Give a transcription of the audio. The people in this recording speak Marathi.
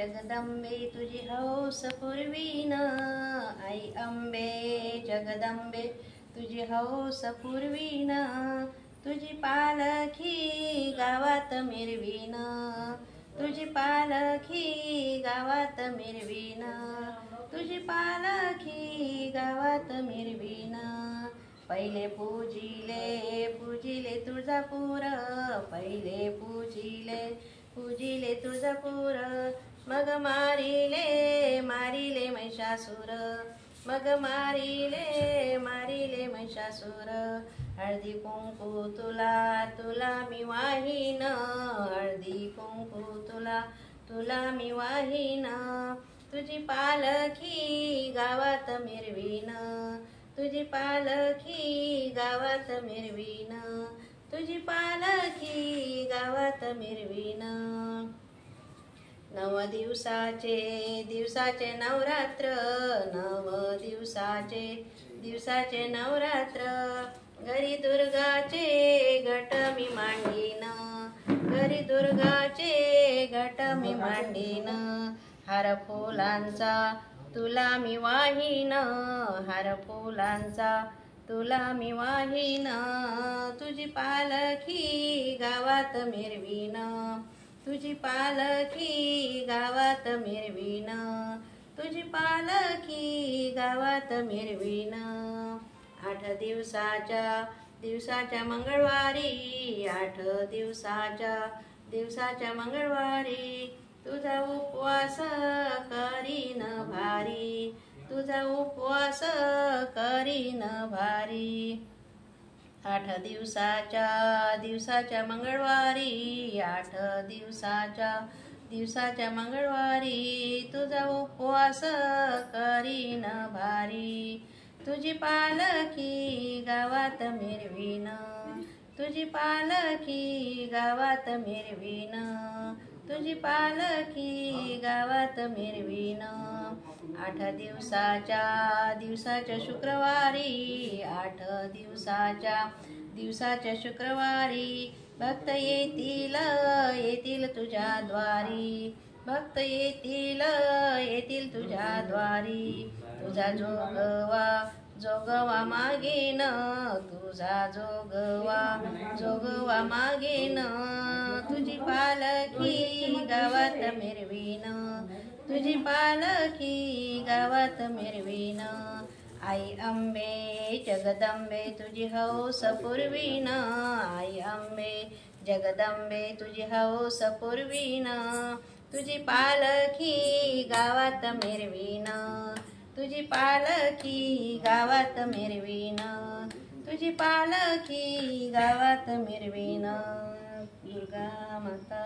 जगदंबे तुझी हौस पुरवीन, आई अंबे जगदंबे तुझी हौस पुरवीन, तुझी पालखी गावात मिरवीन, तुझी पालखी गावात मिरवीन, तुझी पालखी गावात मिरवीन. पहिले पूजिले तुळजापूर, पहिले पूजिले तुळजापूर, मग मारिले महिषासूर, मग मारिले महिषासूर. हळदी कुंकू तुला मी वाहीन, हळदी कुंकू तुला मी वाहीन, तुझी पालखी गावात मिरवीन, तुझी पालखी गावात मिरवीन, तुझी पालखी गावात मिरवीन. नव दिवसाचे नवरात्र, नव दिवसाचे नवरात्र, घरी दुर्गाचे घट मी मांडीन, घरी दुर्गाचे घट मी मांडीन. हार फुलांचा तुला मी वाहीन, हार फुलांचा तुला मी वाहीन, तुझी पालखी गावात मिरवीन, तुझी पालखी गावात मिरवीन, तुझी पालखी गावात मिरवीन. 8 दिवसाच्या मंगळवारी, 8 दिवसाच्या मंगळवारी, तुझा उपवास करीन भारी, तुझा उपवास करीन भारी. 8 दिवसाच्या मंगळवारी, 8 दिवसाच्या मंगळवारी, तुझा उपवास करीन भारी, तुझी पालखी गावात मिरवीन, तुझी पालखी गावात मिरवीन, तुझी पालखी गावात मिरवीन. 8 दिवसाच्या शुक्रवारी, 8 दिवसाच्या शुक्रवारी, भक्त येतील तुझ्या द्वारी, भक्त येतील तुझ्या द्वारी. तुझा जोगवा मागेन, तुझा जोगवा मागेन, तुझी पालखी गावात मिरवीन, तुझी पालखी गावात मिरवीन. आई अंबे जगदंबे तुझी हौस पुरवीन, आई अंबे जगदंबे तुझी हौस पुरवीन, तुझी पालखी गावात मिरवीन, तुझी पालखी गावात मिरवीन, तुझी पालखी गावात मिरवीन. दुर्गा माता